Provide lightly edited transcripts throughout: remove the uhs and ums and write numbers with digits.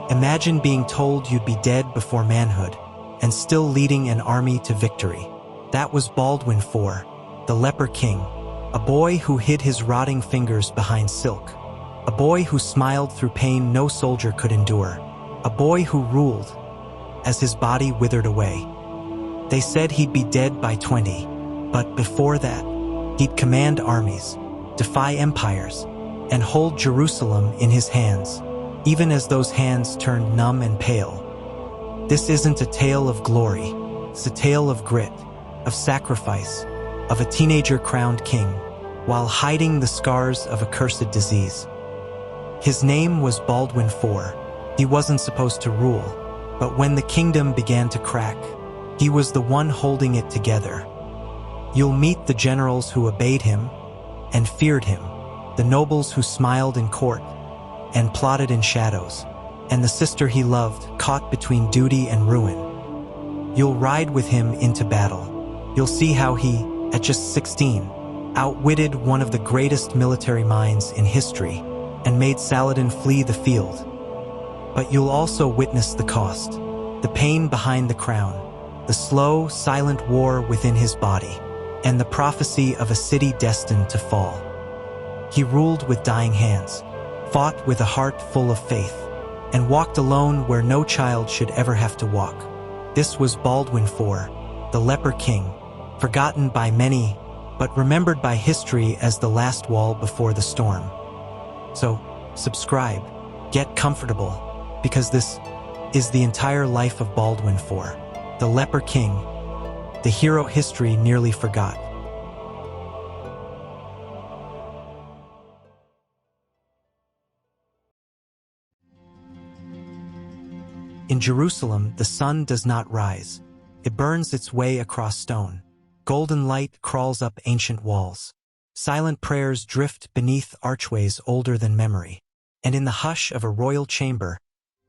Imagine being told you'd be dead before manhood, and still leading an army to victory. That was Baldwin IV, the Leper King, a boy who hid his rotting fingers behind silk, a boy who smiled through pain no soldier could endure, a boy who ruled as his body withered away. They said he'd be dead by 20, but before that, he'd command armies, defy empires, and hold Jerusalem in his hands, even as those hands turned numb and pale. This isn't a tale of glory, it's a tale of grit, of sacrifice, of a teenager crowned king, while hiding the scars of a cursed disease. His name was Baldwin IV. He wasn't supposed to rule, but when the kingdom began to crack, he was the one holding it together. You'll meet the generals who obeyed him and feared him, the nobles who smiled in court and plotted in shadows, and the sister he loved caught between duty and ruin. You'll ride with him into battle. You'll see how he, at just 16, outwitted one of the greatest military minds in history and made Saladin flee the field. But you'll also witness the cost, the pain behind the crown, the slow, silent war within his body, and the prophecy of a city destined to fall. He ruled with dying hands, fought with a heart full of faith, and walked alone where no child should ever have to walk. This was Baldwin IV, the Leper King, forgotten by many, but remembered by history as the last wall before the storm. So, subscribe, get comfortable, because this is the entire life of Baldwin IV, the Leper King, the hero history nearly forgot. In Jerusalem, the sun does not rise. It burns its way across stone. Golden light crawls up ancient walls. Silent prayers drift beneath archways older than memory. And in the hush of a royal chamber,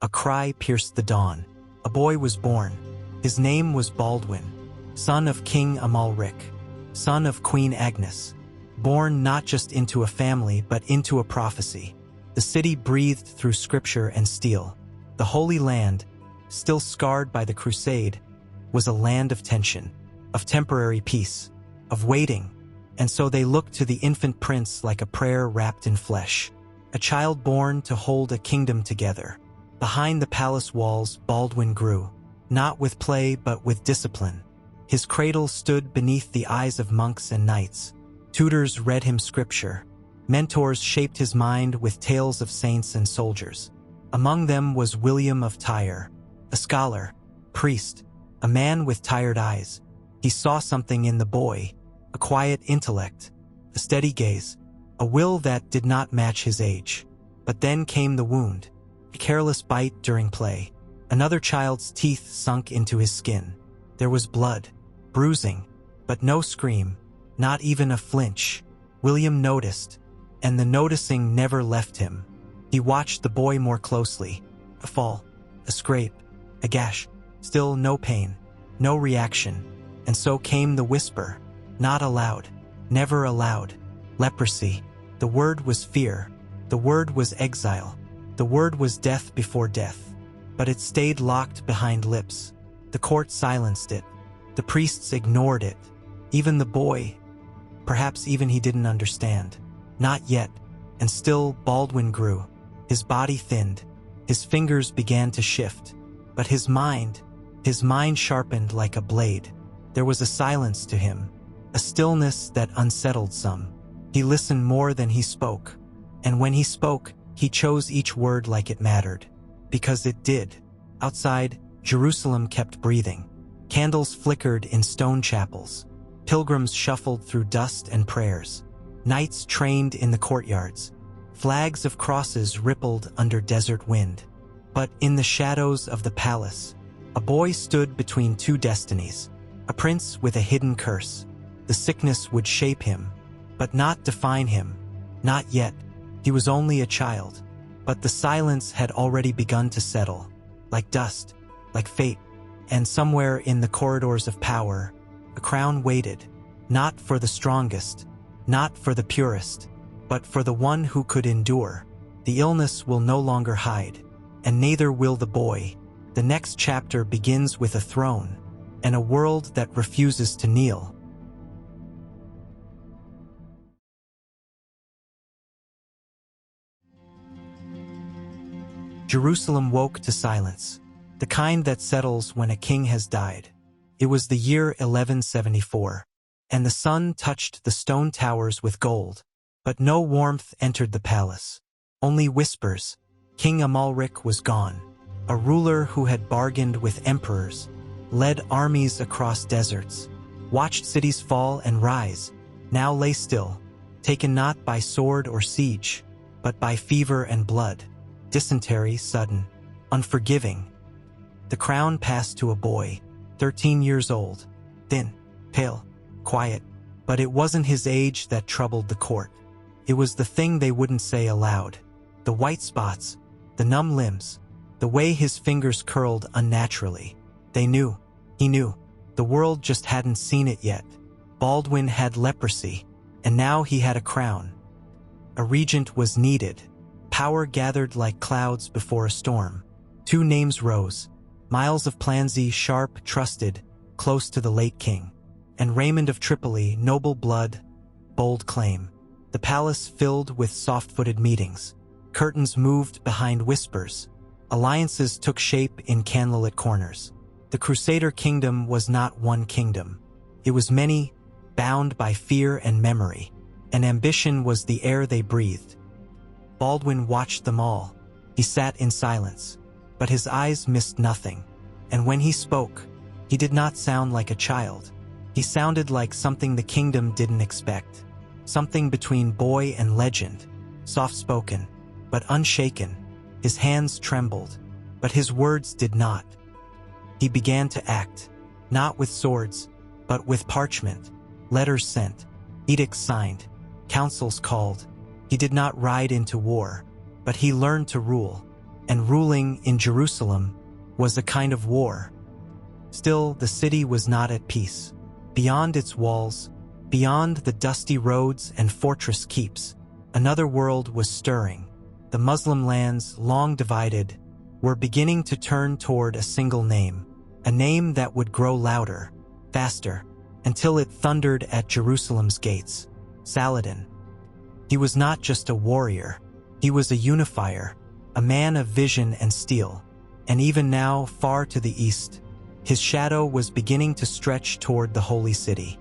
a cry pierced the dawn. A boy was born. His name was Baldwin, son of King Amalric, son of Queen Agnes. Born not just into a family, but into a prophecy. The city breathed through scripture and steel. The Holy Land, still scarred by the crusade, was a land of tension, of temporary peace, of waiting, and so they looked to the infant prince like a prayer wrapped in flesh, a child born to hold a kingdom together. Behind the palace walls, Baldwin grew, not with play but with discipline. His cradle stood beneath the eyes of monks and knights. Tutors read him scripture. Mentors shaped his mind with tales of saints and soldiers. Among them was William of Tyre, a scholar, priest, a man with tired eyes. He saw something in the boy, a quiet intellect, a steady gaze, a will that did not match his age. But then came the wound, a careless bite during play. Another child's teeth sunk into his skin. There was blood, bruising, but no scream, not even a flinch. William noticed, and the noticing never left him. He watched the boy more closely. A fall, a scrape, a gash, still no pain, no reaction. And so came the whisper, not aloud, never aloud. Leprosy. The word was fear. The word was exile. The word was death before death. But it stayed locked behind lips. The court silenced it. The priests ignored it. Even the boy, perhaps even he didn't understand. Not yet. And still Baldwin grew. His body thinned. His fingers began to shift. But his mind sharpened like a blade. There was a silence to him, a stillness that unsettled some. He listened more than he spoke. And when he spoke, he chose each word like it mattered. Because it did. Outside, Jerusalem kept breathing. Candles flickered in stone chapels. Pilgrims shuffled through dust and prayers. Knights trained in the courtyards. Flags of crosses rippled under desert wind. But in the shadows of the palace, a boy stood between two destinies. A prince with a hidden curse. The sickness would shape him, but not define him. Not yet. He was only a child. But the silence had already begun to settle, like dust, like fate. And somewhere in the corridors of power, a crown waited, not for the strongest, not for the purest, but for the one who could endure. The illness will no longer hide. and neither will the boy. The next chapter begins with a throne, and a world that refuses to kneel. Jerusalem woke to silence, the kind that settles when a king has died. It was the year 1174, and the sun touched the stone towers with gold, but no warmth entered the palace. Only whispers. King Amalric was gone, a ruler who had bargained with emperors, led armies across deserts, watched cities fall and rise, now lay still, taken not by sword or siege, but by fever and blood, dysentery sudden, unforgiving. The crown passed to a boy, 13 years old, thin, pale, quiet, but it wasn't his age that troubled the court. It was the thing they wouldn't say aloud. The white spots, the numb limbs, the way his fingers curled unnaturally. They knew, he knew, the world just hadn't seen it yet. Baldwin had leprosy, and now he had a crown. A regent was needed. Power gathered like clouds before a storm. Two names rose, Miles of Plansey, sharp, trusted, close to the late king, and Raymond of Tripoli, noble blood, bold claim. The palace filled with soft-footed meetings. Curtains moved behind whispers. Alliances took shape in candlelit corners. The Crusader kingdom was not one kingdom. It was many, bound by fear and memory, and ambition was the air they breathed. Baldwin watched them all. He sat in silence, but his eyes missed nothing. And when he spoke, he did not sound like a child. He sounded like something the kingdom didn't expect. Something between boy and legend, soft-spoken, but unshaken. His hands trembled, but his words did not. He began to act, not with swords, but with parchment, letters sent, edicts signed, councils called. He did not ride into war, but he learned to rule, and ruling in Jerusalem was a kind of war. Still, the city was not at peace. Beyond its walls, beyond the dusty roads and fortress keeps, another world was stirring. The Muslim lands, long divided, were beginning to turn toward a single name, a name that would grow louder, faster, until it thundered at Jerusalem's gates. Saladin. He was not just a warrior, he was a unifier, a man of vision and steel. And even now, far to the east, his shadow was beginning to stretch toward the holy city.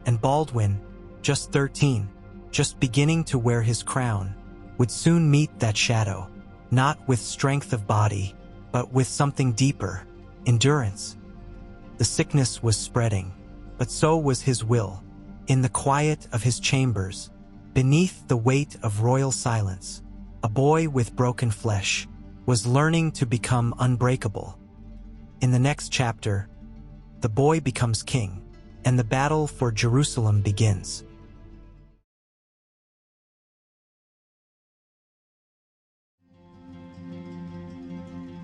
And Baldwin, just 13, just beginning to wear his crown, would soon meet that shadow, not with strength of body, but with something deeper, endurance. The sickness was spreading, but so was his will. In the quiet of his chambers, beneath the weight of royal silence, a boy with broken flesh was learning to become unbreakable. In the next chapter, the boy becomes king, and the battle for Jerusalem begins.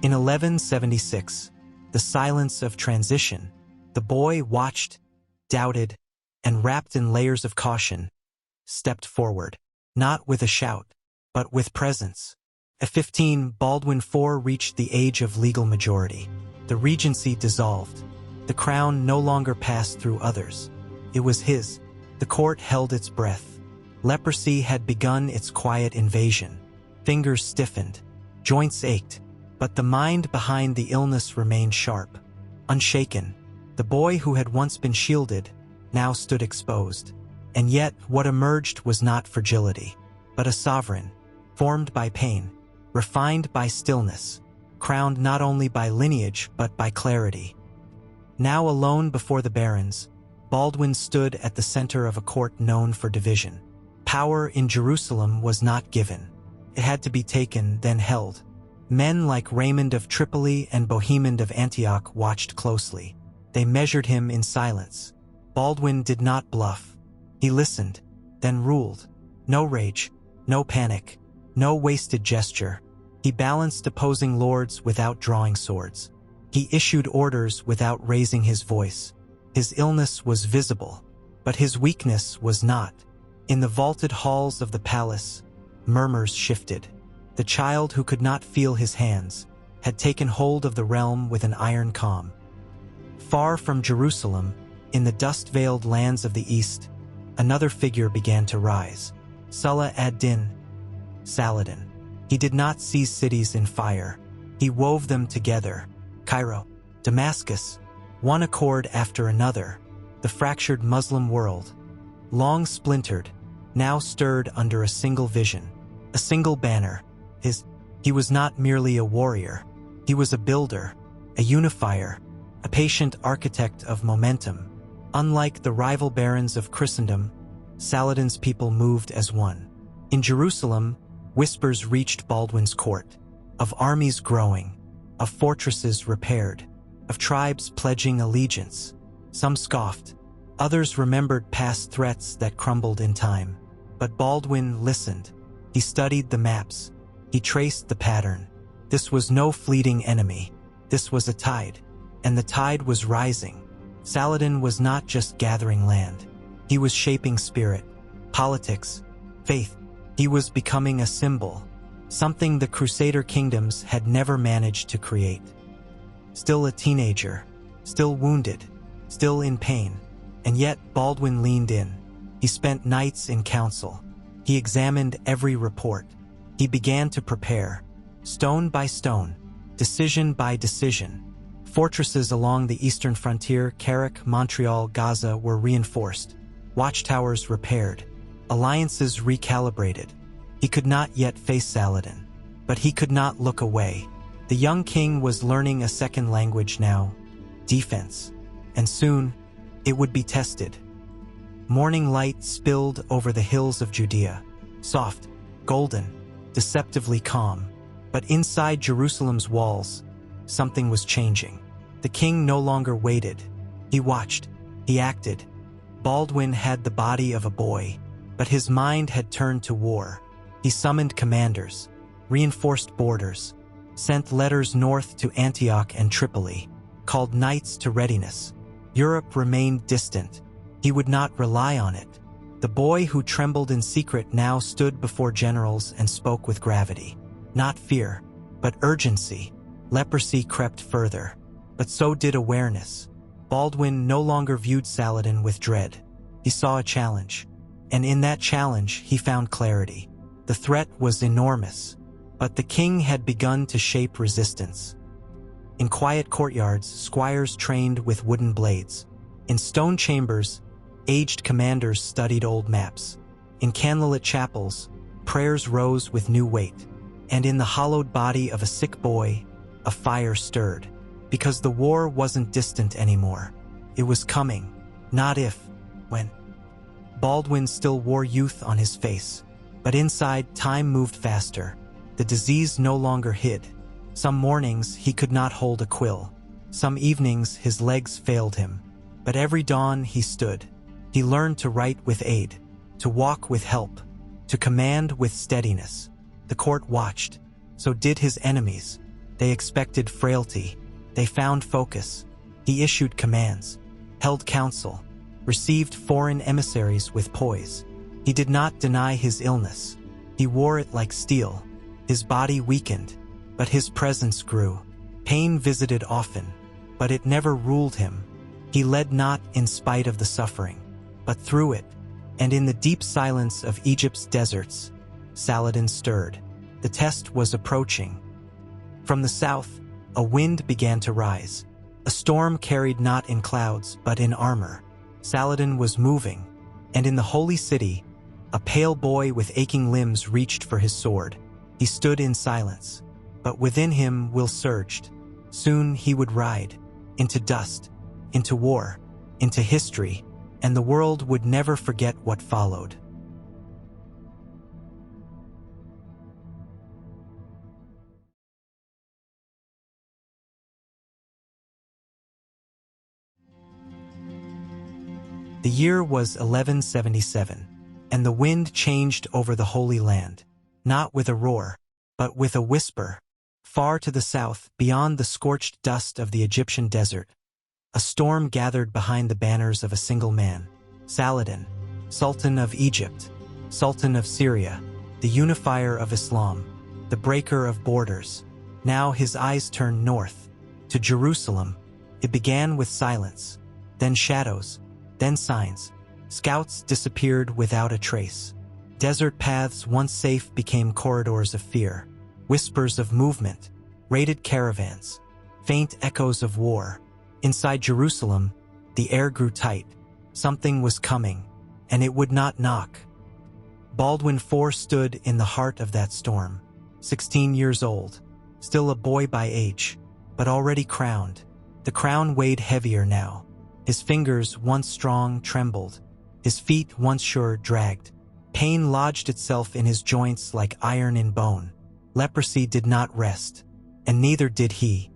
In 1176, the silence of transition, the boy watched, doubted, and wrapped in layers of caution, stepped forward, not with a shout, but with presence. At 15, Baldwin IV reached the age of legal majority. The regency dissolved. The crown no longer passed through others. It was his. The court held its breath. Leprosy had begun its quiet invasion. Fingers stiffened. Joints ached. But the mind behind the illness remained sharp. Unshaken. The boy who had once been shielded now stood exposed. And yet, what emerged was not fragility, but a sovereign, formed by pain, refined by stillness, crowned not only by lineage but by clarity. Now alone before the barons, Baldwin stood at the center of a court known for division. Power in Jerusalem was not given. It had to be taken, then held. Men like Raymond of Tripoli and Bohemond of Antioch watched closely. They measured him in silence. Baldwin did not bluff. He listened, then ruled. No rage, no panic, no wasted gesture. He balanced opposing lords without drawing swords. He issued orders without raising his voice. His illness was visible, but his weakness was not. In the vaulted halls of the palace, murmurs shifted. The child who could not feel his hands had taken hold of the realm with an iron calm. Far from Jerusalem, in the dust-veiled lands of the east, another figure began to rise. Saladin. Saladin. He did not seize cities in fire. He wove them together. Cairo, Damascus, one accord after another, the fractured Muslim world, long splintered, now stirred under a single vision, a single banner. He was not merely a warrior. He was a builder, a unifier, a patient architect of momentum. Unlike the rival barons of Christendom, Saladin's people moved as one. In Jerusalem, whispers reached Baldwin's court, of armies growing, of fortresses repaired, of tribes pledging allegiance. Some scoffed, others remembered past threats that crumbled in time. But Baldwin listened. He studied the maps. He traced the pattern. This was no fleeting enemy. This was a tide, and the tide was rising. Saladin was not just gathering land. He was shaping spirit, politics, faith. He was becoming a symbol, something the Crusader kingdoms had never managed to create. Still a teenager, still wounded, still in pain, and yet Baldwin leaned in. He spent nights in council. He examined every report. He began to prepare, stone by stone, decision by decision. Fortresses along the eastern frontier, Carrick, Montreal, Gaza, were reinforced, watchtowers repaired, alliances recalibrated. He could not yet face Saladin, but he could not look away. The young king was learning a second language now, defense, and soon it would be tested. Morning light spilled over the hills of Judea, soft, golden, deceptively calm. But inside Jerusalem's walls, something was changing. The king no longer waited. He watched. He acted. Baldwin had the body of a boy, but his mind had turned to war. He summoned commanders, reinforced borders, sent letters north to Antioch and Tripoli, called knights to readiness. Europe remained distant. He would not rely on it. The boy who trembled in secret now stood before generals and spoke with gravity. Not fear, but urgency. Leprosy crept further, but so did awareness. Baldwin no longer viewed Saladin with dread. He saw a challenge, and in that challenge he found clarity. The threat was enormous, but the king had begun to shape resistance. In quiet courtyards, squires trained with wooden blades. In stone chambers, aged commanders studied old maps. In candlelit chapels, prayers rose with new weight. And in the hollowed body of a sick boy, a fire stirred. Because the war wasn't distant anymore. It was coming, not if, when. Baldwin still wore youth on his face, but inside time moved faster. The disease no longer hid. Some mornings he could not hold a quill. Some evenings his legs failed him. But every dawn he stood. He learned to write with aid, to walk with help, to command with steadiness. The court watched. So did his enemies. They expected frailty. They found focus. He issued commands, held counsel, received foreign emissaries with poise. He did not deny his illness. He wore it like steel. His body weakened, but his presence grew. Pain visited often, but it never ruled him. He led not in spite of the suffering, but through it, and in the deep silence of Egypt's deserts, Saladin stirred. The test was approaching. From the south, a wind began to rise. A storm carried not in clouds, but in armor. Saladin was moving, and in the holy city, a pale boy with aching limbs reached for his sword. He stood in silence, but within him will surged. Soon he would ride, into dust, into war, into history, and the world would never forget what followed. The year was 1177, and the wind changed over the Holy Land, not with a roar, but with a whisper. Far to the south, beyond the scorched dust of the Egyptian desert, a storm gathered behind the banners of a single man, Saladin, Sultan of Egypt, Sultan of Syria, the unifier of Islam. the breaker of borders. Now his eyes turned north, to Jerusalem. It began with silence, then shadows, then signs. Scouts disappeared without a trace. Desert paths once safe became corridors of fear. Whispers of movement, raided caravans, faint echoes of war. Inside Jerusalem, the air grew tight. Something was coming, and it would not knock. Baldwin IV stood in the heart of that storm, 16 years old, still a boy by age, but already crowned. The crown weighed heavier now. His fingers, once strong, trembled. His feet, once sure, dragged. Pain lodged itself in his joints like iron in bone. Leprosy did not rest, and neither did he.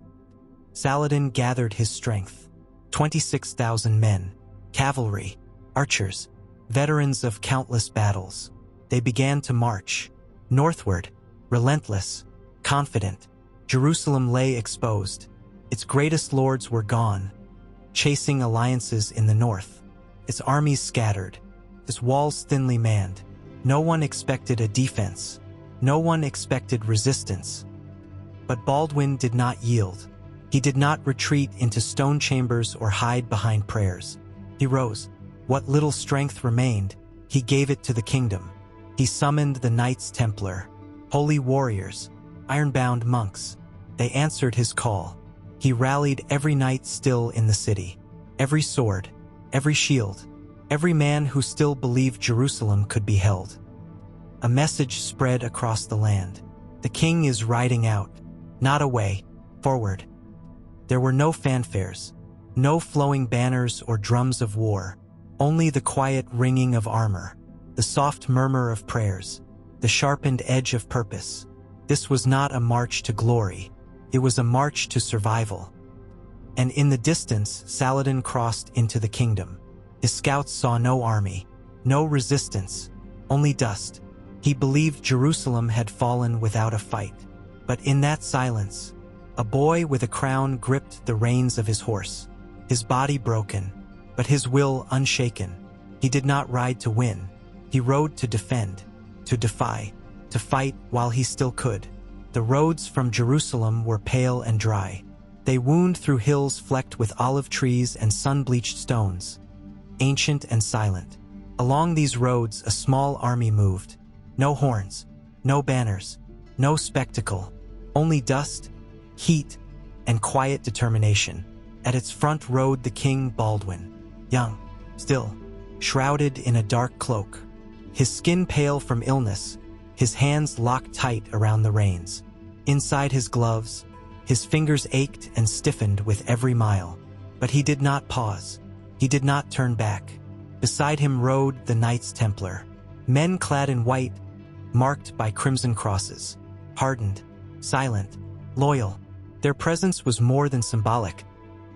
Saladin gathered his strength. 26,000 men, cavalry, archers, veterans of countless battles. They began to march, northward, relentless, confident. Jerusalem lay exposed. Its greatest lords were gone, chasing alliances in the north. Its armies scattered, its walls thinly manned. No one expected a defense. No one expected resistance. But Baldwin did not yield. He did not retreat into stone chambers or hide behind prayers. He rose. What little strength remained, he gave it to the kingdom. He summoned the Knights Templar, holy warriors, iron-bound monks. They answered his call. He rallied every knight still in the city, every sword, every shield, every man who still believed Jerusalem could be held. A message spread across the land. The king is riding out, not away, forward. There were no fanfares, no flowing banners or drums of war, only the quiet ringing of armor, the soft murmur of prayers, the sharpened edge of purpose. This was not a march to glory. It was a march to survival. And in the distance, Saladin crossed into the kingdom. His scouts saw no army, no resistance, only dust. He believed Jerusalem had fallen without a fight. But in that silence, a boy with a crown gripped the reins of his horse, his body broken, but his will unshaken. He did not ride to win. He rode to defend, to defy, to fight while he still could. The roads from Jerusalem were pale and dry. They wound through hills flecked with olive trees and sun-bleached stones, ancient and silent. Along these roads a small army moved. No horns, no banners, no spectacle, only dust, heat, and quiet determination. At its front rode the King Baldwin, young, still, shrouded in a dark cloak. His skin pale from illness, his hands locked tight around the reins. Inside his gloves, his fingers ached and stiffened with every mile. But he did not pause. He did not turn back. Beside him rode the Knights Templar, men clad in white, marked by crimson crosses, hardened, silent, loyal. Their presence was more than symbolic.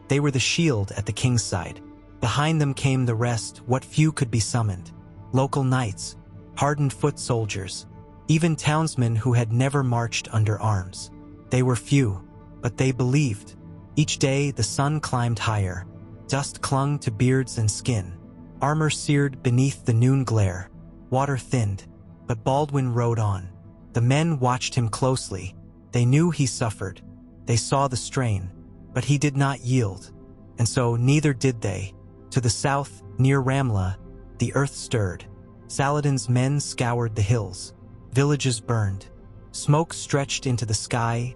They were the shield at the king's side. Behind them came the rest, what few could be summoned. Local knights, hardened foot soldiers, even townsmen who had never marched under arms. They were few, but they believed. Each day the sun climbed higher. Dust clung to beards and skin. Armor seared beneath the noon glare. Water thinned, but Baldwin rode on. The men watched him closely. They knew he suffered. They saw the strain, but he did not yield. And so neither did they. To the south, near Ramla, the earth stirred. Saladin's men scoured the hills. Villages burned. Smoke stretched into the sky,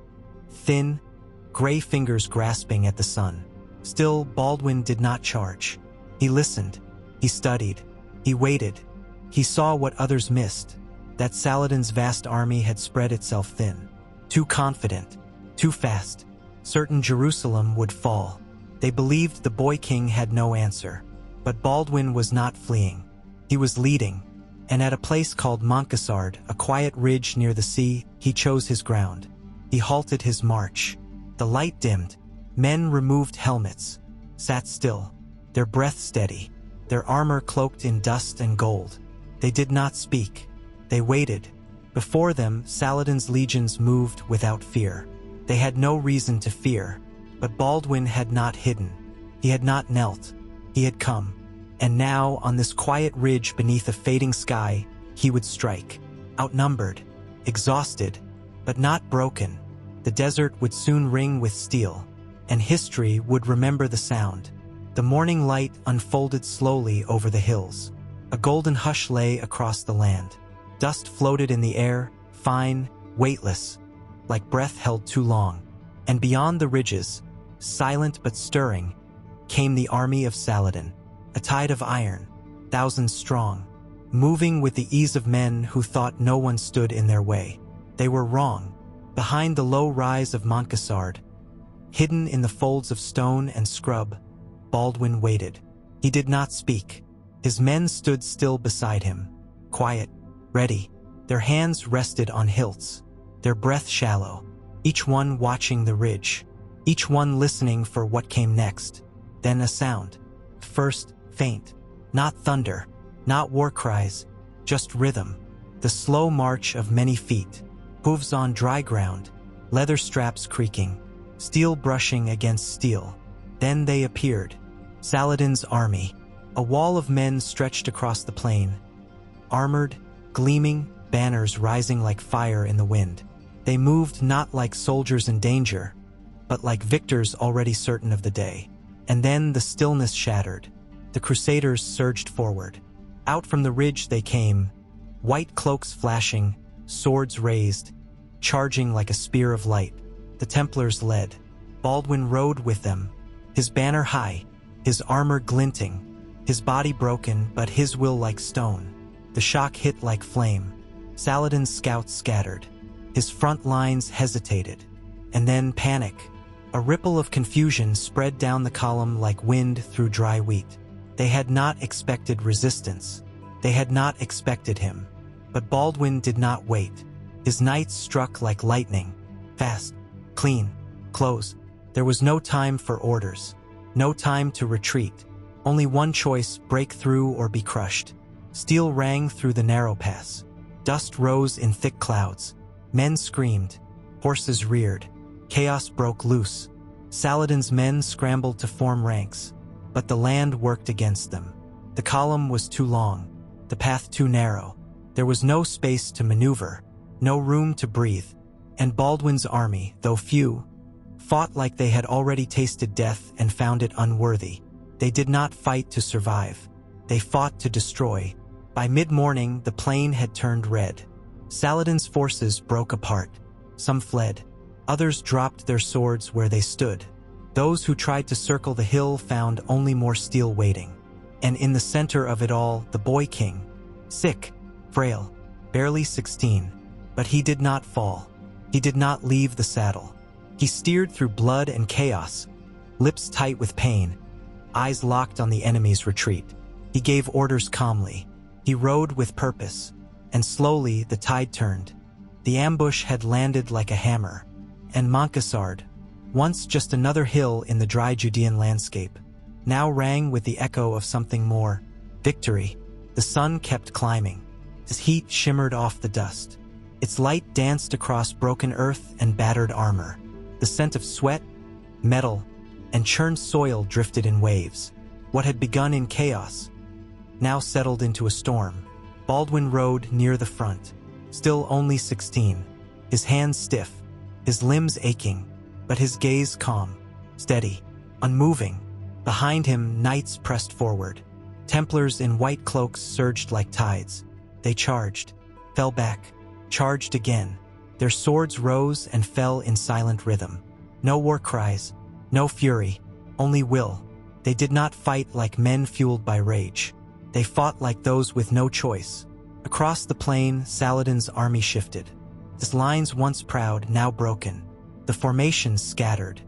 thin, gray fingers grasping at the sun. Still, Baldwin did not charge. He listened. He studied. He waited. He saw what others missed, that Saladin's vast army had spread itself thin. Too confident, too fast, certain Jerusalem would fall. They believed the boy king had no answer. But Baldwin was not fleeing. He was leading. And at a place called Montgisard, a quiet ridge near the sea, he chose his ground. He halted his march. The light dimmed. Men removed helmets, sat still, their breath steady, their armor cloaked in dust and gold. They did not speak. They waited. Before them, Saladin's legions moved without fear. They had no reason to fear. But Baldwin had not hidden. He had not knelt. He had come. And now, on this quiet ridge beneath a fading sky, he would strike. Outnumbered, exhausted, but not broken. The desert would soon ring with steel, and history would remember the sound. The morning light unfolded slowly over the hills. A golden hush lay across the land. Dust floated in the air, fine, weightless, like breath held too long. And beyond the ridges, silent but stirring, came the army of Saladin, a tide of iron, thousands strong, moving with the ease of men who thought no one stood in their way. They were wrong. Behind the low rise of Montgisard, hidden in the folds of stone and scrub, Baldwin waited. He did not speak. His men stood still beside him, quiet, ready. Their hands rested on hilts, their breath shallow, each one watching the ridge, each one listening for what came next. Then a sound. First, faint. Not thunder, not war cries, just rhythm. The slow march of many feet, hooves on dry ground, leather straps creaking, steel brushing against steel. Then they appeared. Saladin's army. A wall of men stretched across the plain. Armored, gleaming, banners rising like fire in the wind. They moved not like soldiers in danger, but like victors already certain of the day. And then the stillness shattered. The Crusaders surged forward. Out from the ridge they came, white cloaks flashing, swords raised, charging like a spear of light. The Templars led. Baldwin rode with them, his banner high, his armor glinting, his body broken but his will like stone. The shock hit like flame. Saladin's scouts scattered. His front lines hesitated. And then panic. A ripple of confusion spread down the column like wind through dry wheat. They had not expected resistance. They had not expected him. But Baldwin did not wait. His knights struck like lightning. Fast, clean, close. There was no time for orders. No time to retreat. Only one choice, break through or be crushed. Steel rang through the narrow pass. Dust rose in thick clouds. Men screamed. Horses reared. Chaos broke loose. Saladin's men scrambled to form ranks. But the land worked against them. The column was too long. The path too narrow. There was no space to maneuver. No room to breathe. And Baldwin's army, though few, fought like they had already tasted death and found it unworthy. They did not fight to survive. They fought to destroy. By mid-morning, the plain had turned red. Saladin's forces broke apart. Some fled. Others dropped their swords where they stood. Those who tried to circle the hill found only more steel waiting. And in the center of it all, the boy king. Sick, frail, barely 16. But he did not fall. He did not leave the saddle. He steered through blood and chaos, lips tight with pain, eyes locked on the enemy's retreat. He gave orders calmly. He rode with purpose, and slowly the tide turned. The ambush had landed like a hammer, and Montgisard, once just another hill in the dry Judean landscape, now rang with the echo of something more, victory. The sun kept climbing. Its heat shimmered off the dust. Its light danced across broken earth and battered armor. The scent of sweat, metal, and churned soil drifted in waves. What had begun in chaos now settled into a storm. Baldwin rode near the front, still only 16, his hands stiff, his limbs aching, but his gaze calm, steady, unmoving. Behind him, knights pressed forward. Templars in white cloaks surged like tides. They charged, fell back, charged again. Their swords rose and fell in silent rhythm. No war cries, no fury, only will. They did not fight like men fueled by rage. They fought like those with no choice. Across the plain, Saladin's army shifted. His lines once proud, now broken. The formations scattered.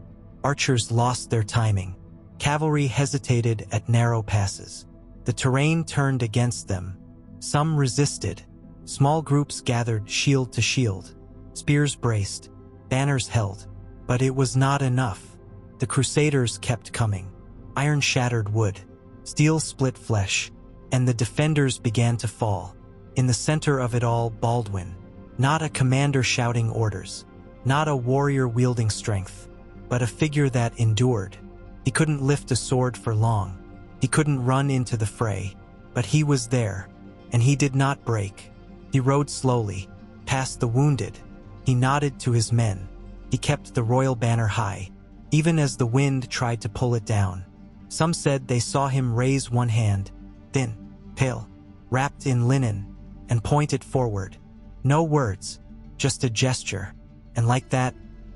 Archers lost their timing. Cavalry hesitated at narrow passes. The terrain turned against them. Some resisted. Small groups gathered shield to shield. Spears braced. Banners held. But it was not enough. The Crusaders kept coming. Iron shattered wood. Steel split flesh. And the defenders began to fall. In the center of it all, Baldwin. Not a commander shouting orders. Not a warrior wielding strength. But a figure that endured. He couldn't lift a sword for long. He couldn't run into the fray. But he was there. And he did not break. He rode slowly, past the wounded, He nodded to his men. He kept the royal banner high, even as the wind tried to pull it down. Some said they saw him raise one hand, thin, pale, wrapped in linen, and point it forward. No words, just a gesture. And like that,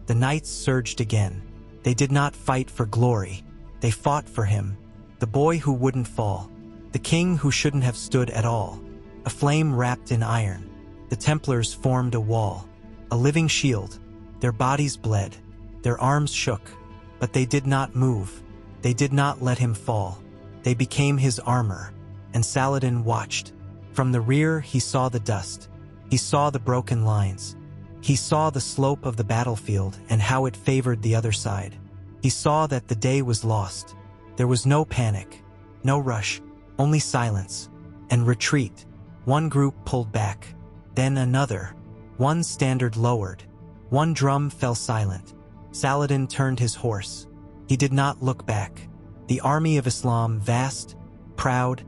the knights surged again. They did not fight for glory. They fought for him, the boy who wouldn't fall, the king who shouldn't have stood at all. A flame wrapped in iron. The Templars formed a wall, a living shield. Their bodies bled, their arms shook, but they did not move. They did not let him fall. They became his armor, and Saladin watched. From the rear he saw the dust. He saw the broken lines. He saw the slope of the battlefield and how it favored the other side. He saw that the day was lost. There was no panic, no rush, only silence and retreat. One group pulled back, then another. One standard lowered. One drum fell silent. Saladin turned his horse. He did not look back. The army of Islam, vast, proud,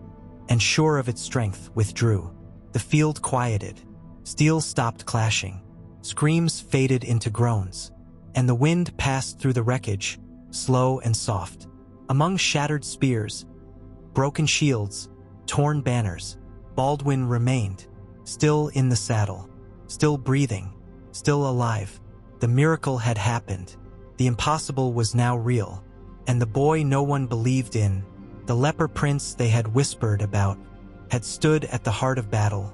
and sure of its strength, withdrew. The field quieted. Steel stopped clashing. Screams faded into groans. And the wind passed through the wreckage, slow and soft. Among shattered spears, broken shields, torn banners, Baldwin remained, still in the saddle, still breathing, still alive. The miracle had happened. The impossible was now real. And the boy no one believed in, the leper prince they had whispered about, had stood at the heart of battle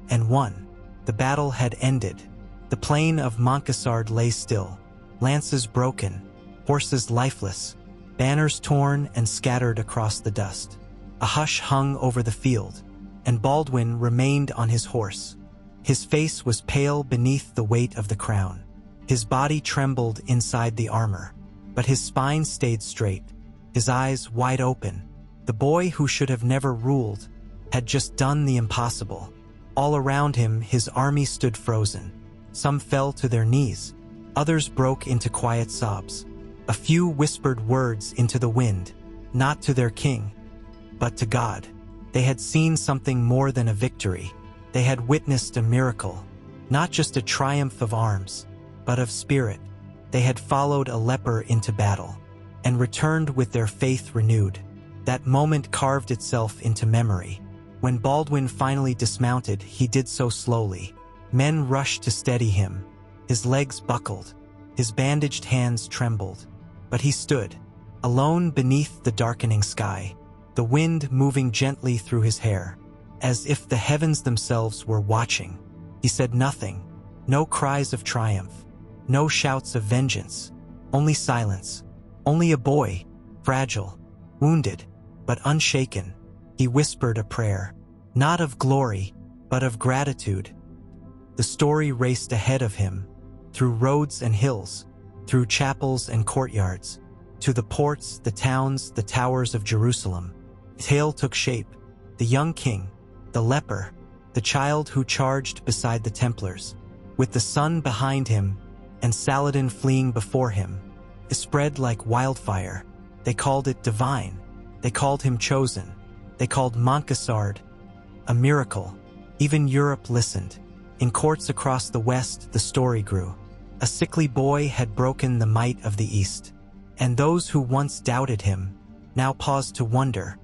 and won. The battle had ended. The plain of Montgisard lay still, lances broken, horses lifeless, banners torn and scattered across the dust. A hush hung over the field, and Baldwin remained on his horse. His face was pale beneath the weight of the crown. His body trembled inside the armor, but his spine stayed straight, his eyes wide open. The boy who should have never ruled had just done the impossible. All around him, his army stood frozen. Some fell to their knees. Others broke into quiet sobs. A few whispered words into the wind, not to their king, but to God. They had seen something more than a victory. They had witnessed a miracle, not just a triumph of arms, but of spirit. They had followed a leper into battle and returned with their faith renewed. That moment carved itself into memory. When Baldwin finally dismounted, he did so slowly. Men rushed to steady him. His legs buckled. His bandaged hands trembled. But he stood, alone beneath the darkening sky, the wind moving gently through his hair, as if the heavens themselves were watching. He said nothing, no cries of triumph, no shouts of vengeance, only silence, only a boy, fragile, wounded, but unshaken. He whispered a prayer, not of glory, but of gratitude. The story raced ahead of him, through roads and hills, through chapels and courtyards, to the ports, the towns, the towers of Jerusalem. The tale took shape. The young king, the leper, the child who charged beside the Templars, with the sun behind him and Saladin fleeing before him. It spread like wildfire. They called it divine. They called him chosen. They called Montgisard a miracle. Even Europe listened. In courts across the West, the story grew. A sickly boy had broken the might of the East, and those who once doubted him now paused to wonder.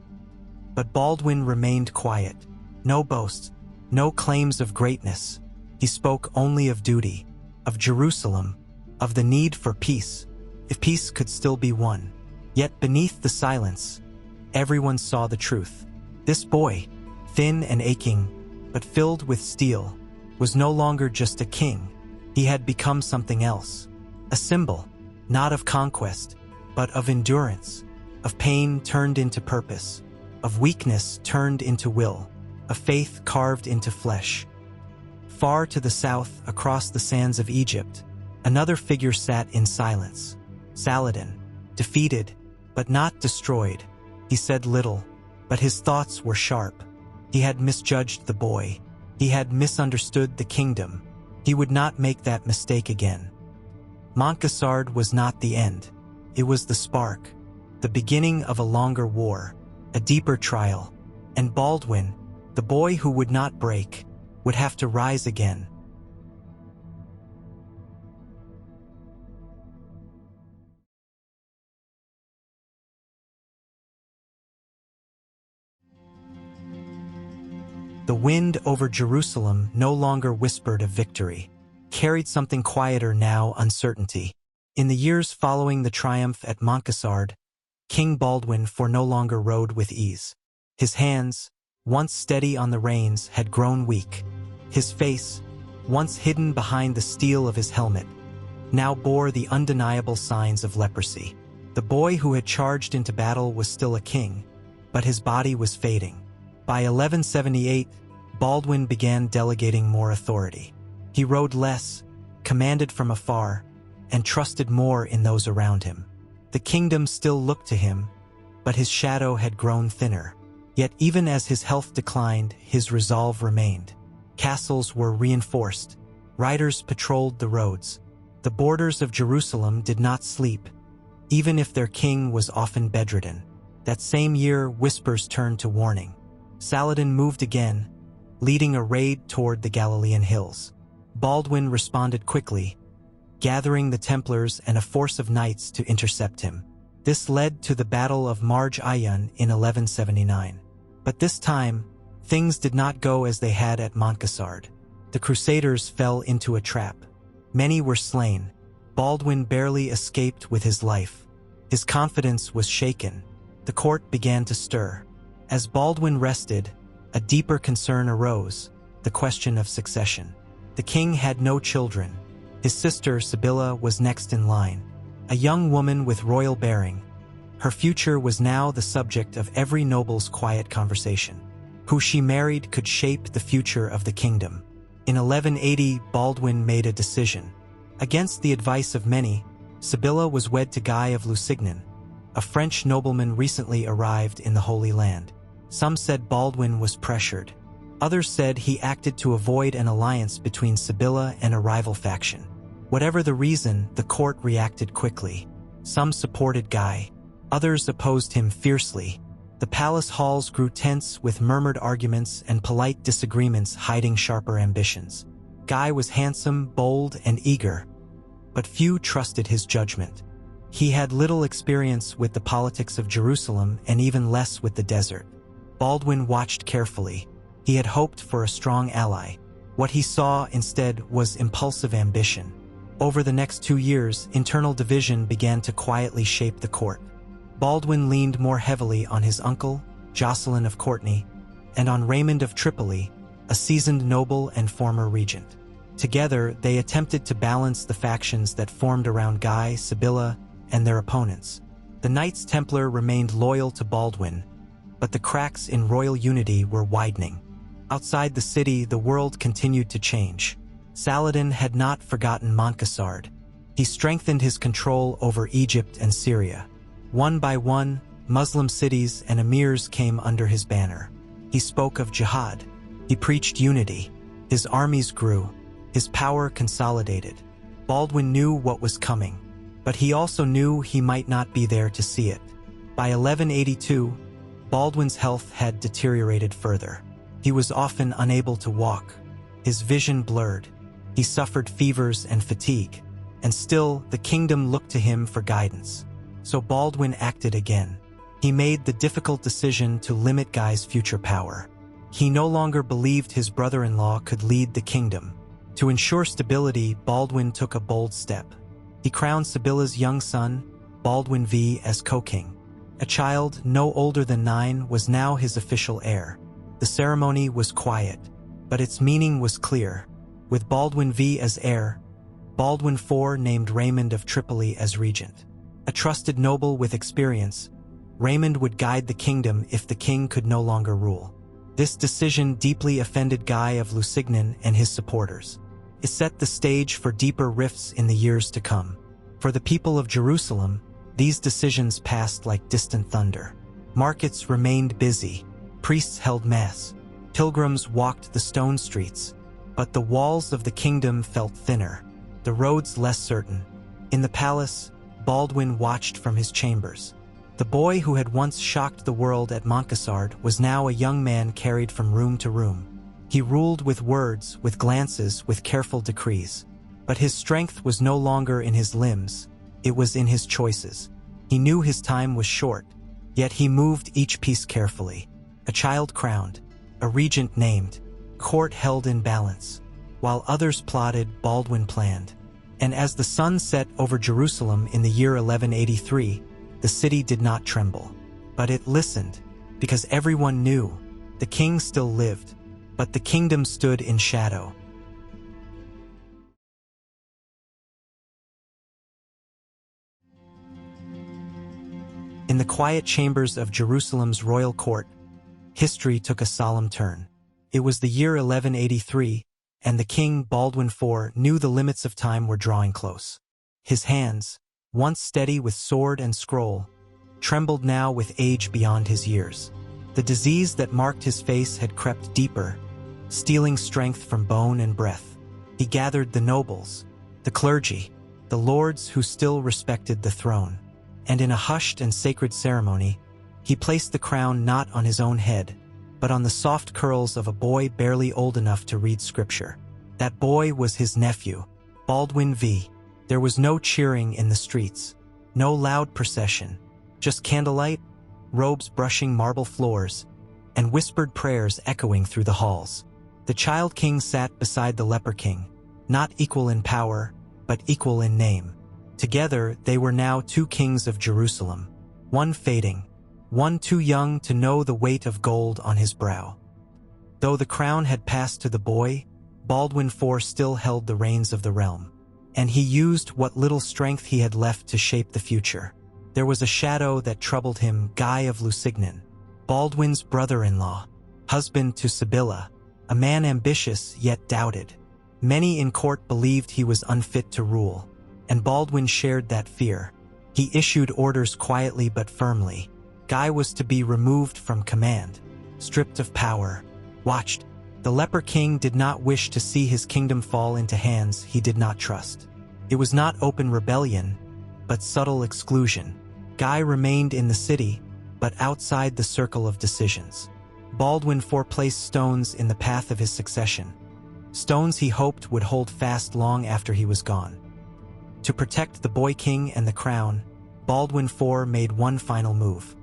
But Baldwin remained quiet. No boasts, no claims of greatness. He spoke only of duty, of Jerusalem, of the need for peace, if peace could still be won. Yet beneath the silence, everyone saw the truth. This boy, thin and aching, but filled with steel, was no longer just a king. He had become something else. A symbol, not of conquest, but of endurance, of pain turned into purpose, of weakness turned into will, of faith carved into flesh. Far to the south, across the sands of Egypt, another figure sat in silence. Saladin, defeated, but not destroyed. He said little, but his thoughts were sharp. He had misjudged the boy. He had misunderstood the kingdom. He would not make that mistake again. Montgisard was not the end. It was the spark, the beginning of a longer war, a deeper trial. And Baldwin, the boy who would not break, would have to rise again. The wind over Jerusalem no longer whispered of victory, carried something quieter now, uncertainty. In the years following the triumph at Montgisard, King Baldwin IV no longer rode with ease. His hands, once steady on the reins, had grown weak. His face, once hidden behind the steel of his helmet, now bore the undeniable signs of leprosy. The boy who had charged into battle was still a king, but his body was fading. By 1178, Baldwin began delegating more authority. He rode less, commanded from afar, and trusted more in those around him. The kingdom still looked to him, but his shadow had grown thinner. Yet even as his health declined, his resolve remained. Castles were reinforced. Riders patrolled the roads. The borders of Jerusalem did not sleep, even if their king was often bedridden. That same year, whispers turned to warning. Saladin moved again, leading a raid toward the Galilean hills. Baldwin responded quickly, gathering the Templars and a force of knights to intercept him. This led to the Battle of Montgisard in 1179. But this time, things did not go as they had at Montgisard. The Crusaders fell into a trap. Many were slain. Baldwin barely escaped with his life. His confidence was shaken. The court began to stir. As Baldwin rested, a deeper concern arose, the question of succession. The king had no children. His sister, Sibylla, was next in line, a young woman with royal bearing. Her future was now the subject of every noble's quiet conversation. Who she married could shape the future of the kingdom. In 1180, Baldwin made a decision. Against the advice of many, Sibylla was wed to Guy of Lusignan, a French nobleman recently arrived in the Holy Land. Some said Baldwin was pressured. Others said he acted to avoid an alliance between Sibylla and a rival faction. Whatever the reason, the court reacted quickly. Some supported Guy. Others opposed him fiercely. The palace halls grew tense with murmured arguments and polite disagreements hiding sharper ambitions. Guy was handsome, bold, and eager, but few trusted his judgment. He had little experience with the politics of Jerusalem and even less with the desert. Baldwin watched carefully. He had hoped for a strong ally. What he saw instead was impulsive ambition. Over the next 2 years, internal division began to quietly shape the court. Baldwin leaned more heavily on his uncle, Jocelyn of Courtenay, and on Raymond of Tripoli, a seasoned noble and former regent. Together, they attempted to balance the factions that formed around Guy, Sibylla, and their opponents. The Knights Templar remained loyal to Baldwin, but the cracks in royal unity were widening. Outside the city, the world continued to change. Saladin had not forgotten Montgisard. He strengthened his control over Egypt and Syria. One by one, Muslim cities and emirs came under his banner. He spoke of jihad. He preached unity. His armies grew. His power consolidated. Baldwin knew what was coming, but he also knew he might not be there to see it. By 1182, Baldwin's health had deteriorated further. He was often unable to walk. His vision blurred. He suffered fevers and fatigue. And still, the kingdom looked to him for guidance. So Baldwin acted again. He made the difficult decision to limit Guy's future power. He no longer believed his brother-in-law could lead the kingdom. To ensure stability, Baldwin took a bold step. He crowned Sibylla's young son, Baldwin IV, as co-king. A child no older than 9 was now his official heir. The ceremony was quiet, but its meaning was clear. With Baldwin V as heir, Baldwin IV named Raymond of Tripoli as regent. A trusted noble with experience, Raymond would guide the kingdom if the king could no longer rule. This decision deeply offended Guy of Lusignan and his supporters. It set the stage for deeper rifts in the years to come. For the people of Jerusalem, these decisions passed like distant thunder. Markets remained busy. Priests held mass. Pilgrims walked the stone streets. But the walls of the kingdom felt thinner, the roads less certain. In the palace, Baldwin watched from his chambers. The boy who had once shocked the world at Montgisard was now a young man carried from room to room. He ruled with words, with glances, with careful decrees. But his strength was no longer in his limbs, it was in his choices. He knew his time was short, yet he moved each piece carefully. A child crowned, a regent named, court held in balance. While others plotted, Baldwin planned. And as the sun set over Jerusalem in the year 1183, the city did not tremble. But it listened, because everyone knew the king still lived, but the kingdom stood in shadow. In the quiet chambers of Jerusalem's royal court, history took a solemn turn. It was the year 1183, and the king, Baldwin IV, knew the limits of time were drawing close. His hands, once steady with sword and scroll, trembled now with age beyond his years. The disease that marked his face had crept deeper, stealing strength from bone and breath. He gathered the nobles, the clergy, the lords who still respected the throne, and in a hushed and sacred ceremony, he placed the crown not on his own head, but on the soft curls of a boy barely old enough to read scripture. That boy was his nephew, Baldwin IV. There was no cheering in the streets, no loud procession, just candlelight, robes brushing marble floors, and whispered prayers echoing through the halls. The child king sat beside the leper king, not equal in power, but equal in name. Together, they were now two kings of Jerusalem, one fading, one too young to know the weight of gold on his brow. Though the crown had passed to the boy, Baldwin IV still held the reins of the realm, and he used what little strength he had left to shape the future. There was a shadow that troubled him, Guy of Lusignan, Baldwin's brother-in-law, husband to Sibylla, a man ambitious yet doubted. Many in court believed he was unfit to rule, and Baldwin shared that fear. He issued orders quietly but firmly. Guy was to be removed from command, stripped of power, watched. The leper king did not wish to see his kingdom fall into hands he did not trust. It was not open rebellion, but subtle exclusion. Guy remained in the city, but outside the circle of decisions. Baldwin IV placed stones in the path of his succession, stones he hoped would hold fast long after he was gone. To protect the boy king and the crown, Baldwin IV made one final move.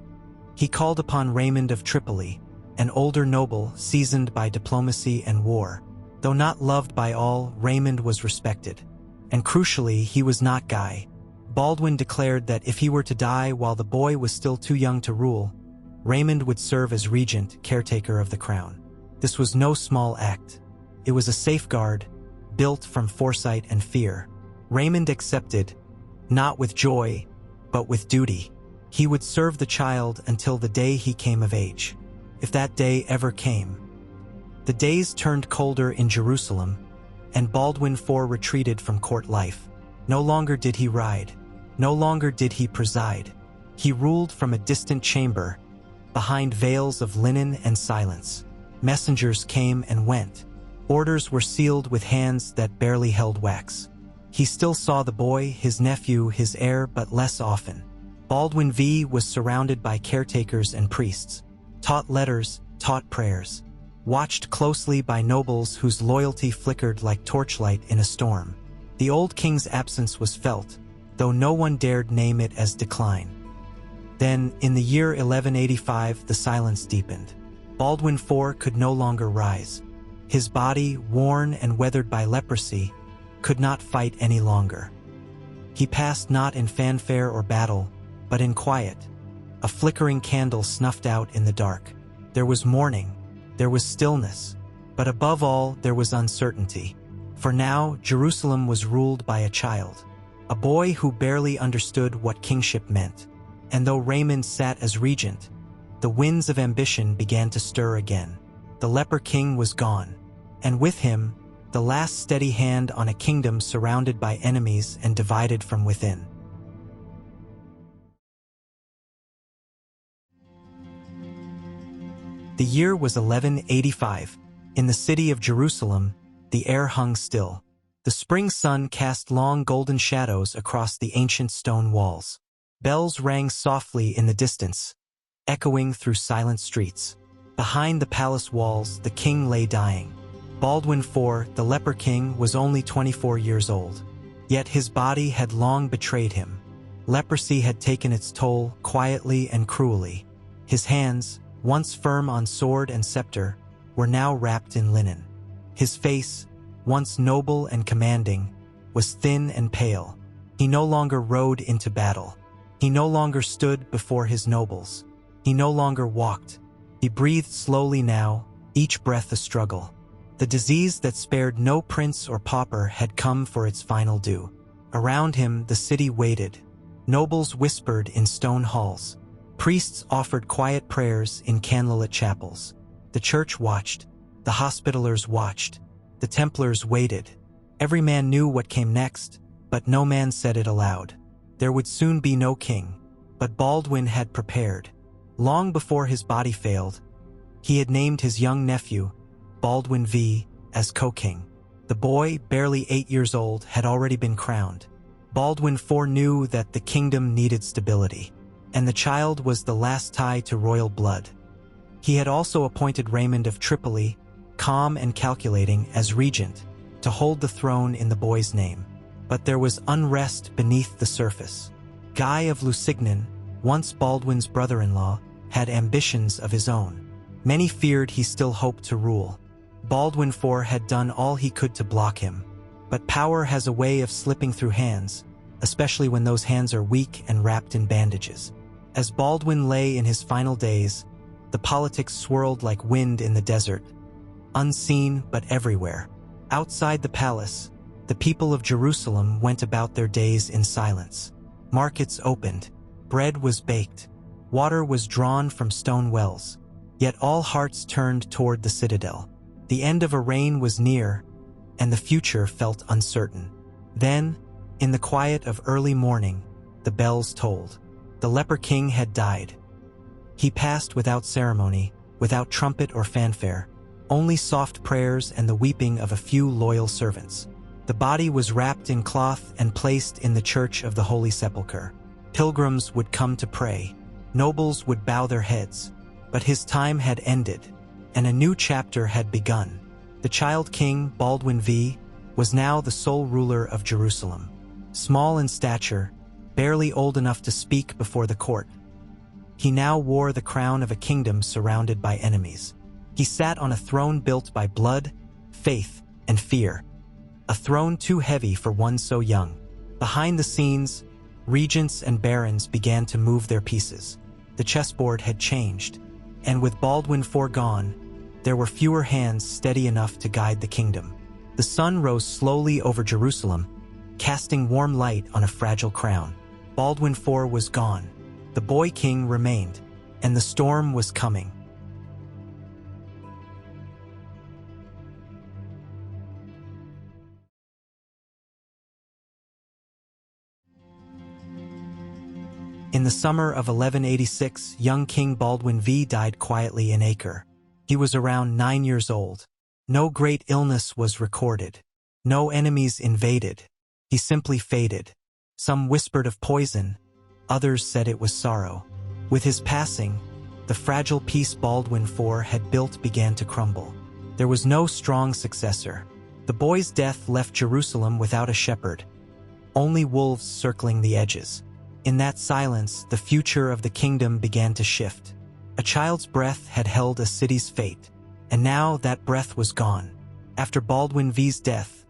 He called upon Raymond of Tripoli, an older noble seasoned by diplomacy and war. Though not loved by all, Raymond was respected. And crucially, he was not Guy. Baldwin declared that if he were to die while the boy was still too young to rule, Raymond would serve as regent, caretaker of the crown. This was no small act. It was a safeguard, built from foresight and fear. Raymond accepted, not with joy, but with duty. He would serve the child until the day he came of age, if that day ever came. The days turned colder in Jerusalem, and Baldwin IV retreated from court life. No longer did he ride, no longer did he preside. He ruled from a distant chamber, behind veils of linen and silence. Messengers came and went. Orders were sealed with hands that barely held wax. He still saw the boy, his nephew, his heir, but less often. Baldwin V was surrounded by caretakers and priests, taught letters, taught prayers, watched closely by nobles whose loyalty flickered like torchlight in a storm. The old king's absence was felt, though no one dared name it as decline. Then, in the year 1185, the silence deepened. Baldwin IV could no longer rise. His body, worn and weathered by leprosy, could not fight any longer. He passed not in fanfare or battle, but in quiet, a flickering candle snuffed out in the dark. There was mourning, there was stillness, but above all there was uncertainty. For now, Jerusalem was ruled by a child, a boy who barely understood what kingship meant. And though Raymond sat as regent, the winds of ambition began to stir again. The leper king was gone, and with him, the last steady hand on a kingdom surrounded by enemies and divided from within. The year was 1185. In the city of Jerusalem, the air hung still. The spring sun cast long golden shadows across the ancient stone walls. Bells rang softly in the distance, echoing through silent streets. Behind the palace walls, the king lay dying. Baldwin IV, the leper king, was only 24 years old. Yet his body had long betrayed him. Leprosy had taken its toll, quietly and cruelly. His hands, once firm on sword and scepter, were now wrapped in linen. His face, once noble and commanding, was thin and pale. He no longer rode into battle. He no longer stood before his nobles. He no longer walked. He breathed slowly now, each breath a struggle. The disease that spared no prince or pauper had come for its final due. Around him the city waited. Nobles whispered in stone halls. Priests offered quiet prayers in candlelit chapels. The church watched. The Hospitallers watched. The Templars waited. Every man knew what came next, but no man said it aloud. There would soon be no king, but Baldwin had prepared. Long before his body failed, he had named his young nephew, Baldwin IV, as co-king. The boy, barely 8 years old, had already been crowned. Baldwin IV knew that the kingdom needed stability, and the child was the last tie to royal blood. He had also appointed Raymond of Tripoli, calm and calculating, as regent, to hold the throne in the boy's name. But there was unrest beneath the surface. Guy of Lusignan, once Baldwin's brother-in-law, had ambitions of his own. Many feared he still hoped to rule. Baldwin IV had done all he could to block him. But power has a way of slipping through hands, especially when those hands are weak and wrapped in bandages. As Baldwin lay in his final days, the politics swirled like wind in the desert, unseen but everywhere. Outside the palace, the people of Jerusalem went about their days in silence. Markets opened, bread was baked, water was drawn from stone wells. Yet all hearts turned toward the citadel. The end of a reign was near, and the future felt uncertain. Then, in the quiet of early morning, the bells tolled. The leper king had died. He passed without ceremony, without trumpet or fanfare, only soft prayers and the weeping of a few loyal servants. The body was wrapped in cloth and placed in the church of the Holy Sepulchre. Pilgrims would come to pray. Nobles would bow their heads. But his time had ended, and a new chapter had begun. The child king, Baldwin IV, was now the sole ruler of Jerusalem. Small in stature, barely old enough to speak before the court, he now wore the crown of a kingdom surrounded by enemies. He sat on a throne built by blood, faith, and fear. A throne too heavy for one so young. Behind the scenes, regents and barons began to move their pieces. The chessboard had changed. And with Baldwin IV gone, there were fewer hands steady enough to guide the kingdom. The sun rose slowly over Jerusalem, casting warm light on a fragile crown. Baldwin IV was gone. The boy king remained, and the storm was coming. In the summer of 1186, young King Baldwin V died quietly in Acre. He was around 9 years old. No great illness was recorded. No enemies invaded. He simply faded. Some whispered of poison. Others said it was sorrow. With his passing, the fragile peace Baldwin IV had built began to crumble. There was no strong successor. The boy's death left Jerusalem without a shepherd. Only wolves circling the edges. In that silence, the future of the kingdom began to shift. A child's breath had held a city's fate, and now that breath was gone. After Baldwin V's death,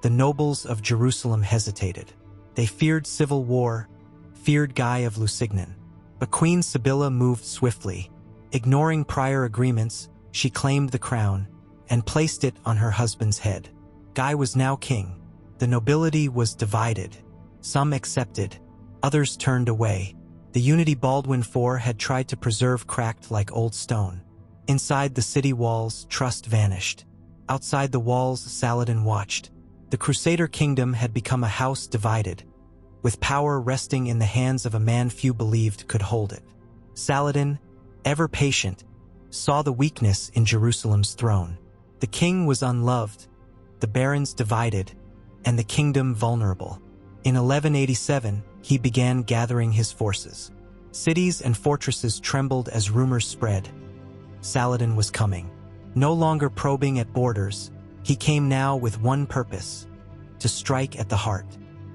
the nobles of Jerusalem hesitated. They feared civil war, feared Guy of Lusignan. But Queen Sibylla moved swiftly. Ignoring prior agreements, she claimed the crown and placed it on her husband's head. Guy was now king. The nobility was divided. Some accepted. Others turned away. The unity Baldwin IV had tried to preserve cracked like old stone. Inside the city walls, trust vanished. Outside the walls, Saladin watched. The Crusader kingdom had become a house divided, with power resting in the hands of a man few believed could hold it. Saladin, ever patient, saw the weakness in Jerusalem's throne. The king was unloved, the barons divided, and the kingdom vulnerable. In 1187, he began gathering his forces. Cities and fortresses trembled as rumors spread. Saladin was coming. No longer probing at borders, he came now with one purpose: to strike at the heart.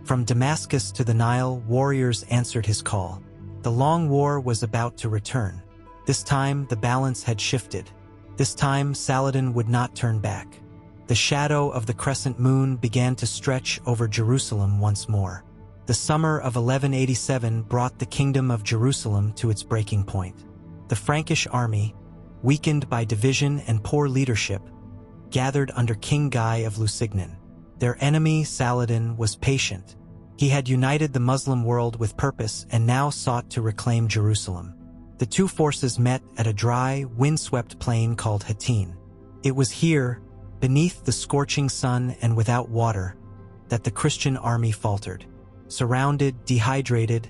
From Damascus to the Nile, warriors answered his call. The long war was about to return. This time, the balance had shifted. This time, Saladin would not turn back. The shadow of the crescent moon began to stretch over Jerusalem once more. The summer of 1187 brought the kingdom of Jerusalem to its breaking point. The Frankish army, weakened by division and poor leadership, gathered under King Guy of Lusignan. Their enemy, Saladin, was patient. He had united the Muslim world with purpose and now sought to reclaim Jerusalem. The two forces met at a dry, windswept plain called Hattin. It was here, beneath the scorching sun and without water, that the Christian army faltered. Surrounded, dehydrated,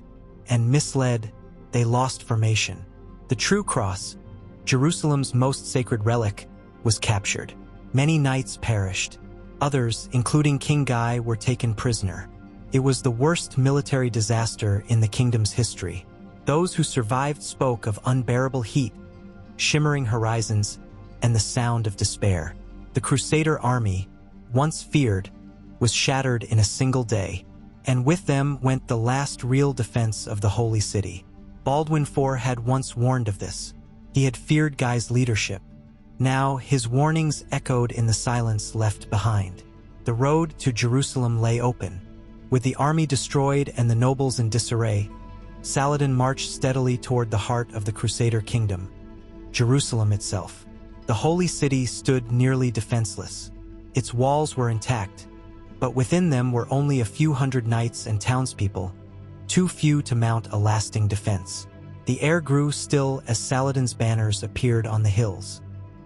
and misled, they lost formation. The true cross, Jerusalem's most sacred relic, was captured. Many knights perished. Others, including King Guy, were taken prisoner. It was the worst military disaster in the kingdom's history. Those who survived spoke of unbearable heat, shimmering horizons, and the sound of despair. The Crusader army, once feared, was shattered in a single day, and with them went the last real defense of the Holy City. Baldwin IV had once warned of this. He had feared Guy's leadership. Now his warnings echoed in the silence left behind. The road to Jerusalem lay open. With the army destroyed and the nobles in disarray, Saladin marched steadily toward the heart of the Crusader kingdom, Jerusalem itself. The holy city stood nearly defenseless. Its walls were intact, but within them were only a few hundred knights and townspeople, too few to mount a lasting defense. The air grew still as Saladin's banners appeared on the hills.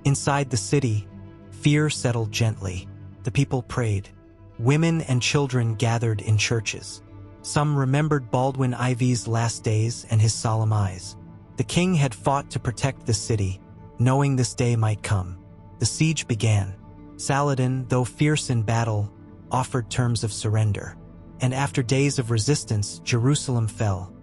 Inside the city, fear settled gently. The people prayed. Women and children gathered in churches. Some remembered Baldwin IV's last days and his solemn eyes. The king had fought to protect the city, knowing this day might come. The siege began. Saladin, though fierce in battle, offered terms of surrender. And after days of resistance, Jerusalem fell.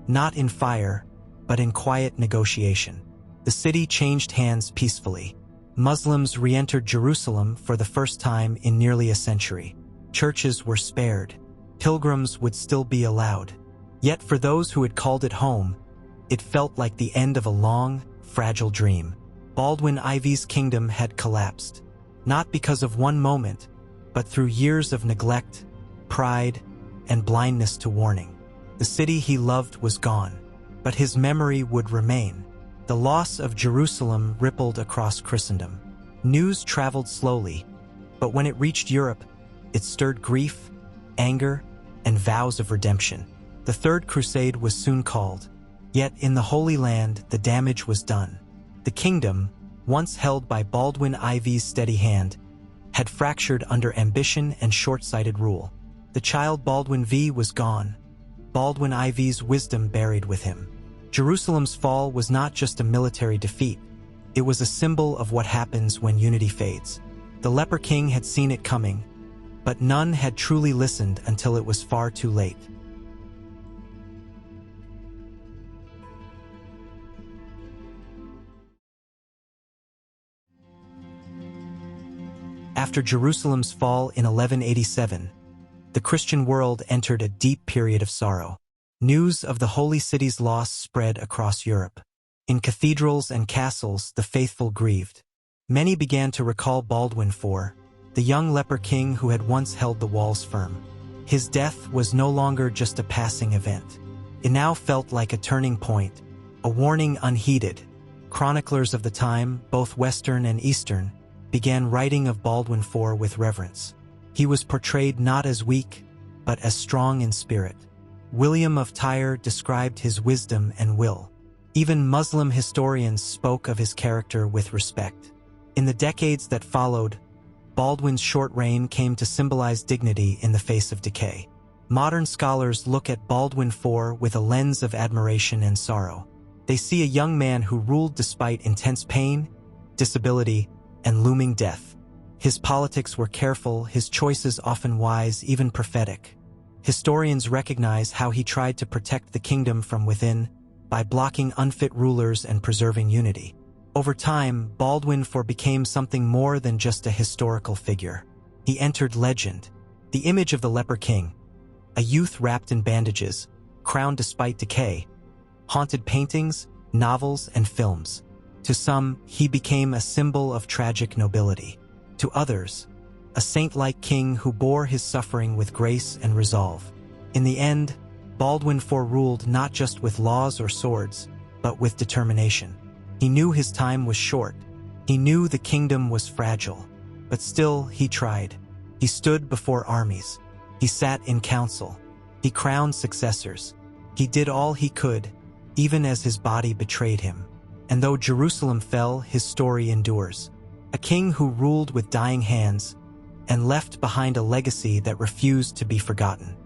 Not in fire, but in quiet negotiation. The city changed hands peacefully. Muslims re-entered Jerusalem for the first time in nearly a century. Churches were spared. Pilgrims would still be allowed. Yet for those who had called it home, it felt like the end of a long, fragile dream. Baldwin IV's kingdom had collapsed, not because of one moment, but through years of neglect, pride, and blindness to warning. The city he loved was gone, but his memory would remain. The loss of Jerusalem rippled across Christendom. News traveled slowly, but when it reached Europe, it stirred grief, anger, and vows of redemption. The Third Crusade was soon called, yet in the Holy Land the damage was done. The kingdom, once held by Baldwin IV's steady hand, had fractured under ambition and short-sighted rule. The child Baldwin V was gone, Baldwin IV's wisdom buried with him. Jerusalem's fall was not just a military defeat, it was a symbol of what happens when unity fades. The Leper King had seen it coming, but none had truly listened until it was far too late. After Jerusalem's fall in 1187, the Christian world entered a deep period of sorrow. News of the Holy City's loss spread across Europe. In cathedrals and castles, the faithful grieved. Many began to recall Baldwin IV, the young leper king who had once held the walls firm. His death was no longer just a passing event. It now felt like a turning point, a warning unheeded. Chroniclers of the time, both Western and Eastern, began writing of Baldwin IV with reverence. He was portrayed not as weak, but as strong in spirit. William of Tyre described his wisdom and will. Even Muslim historians spoke of his character with respect. In the decades that followed, Baldwin's short reign came to symbolize dignity in the face of decay. Modern scholars look at Baldwin IV with a lens of admiration and sorrow. They see a young man who ruled despite intense pain, disability, and looming death. His politics were careful, his choices often wise, even prophetic. Historians recognize how he tried to protect the kingdom from within by blocking unfit rulers and preserving unity. Over time, Baldwin IV became something more than just a historical figure. He entered legend. The image of the Leper King, a youth wrapped in bandages, crowned despite decay, haunted paintings, novels, and films. To some, he became a symbol of tragic nobility. To others, a saint-like king who bore his suffering with grace and resolve. In the end, Baldwin IV ruled not just with laws or swords, but with determination. He knew his time was short. He knew the kingdom was fragile. But still, he tried. He stood before armies. He sat in council. He crowned successors. He did all he could, even as his body betrayed him. And though Jerusalem fell, his story endures. A king who ruled with dying hands and left behind a legacy that refused to be forgotten.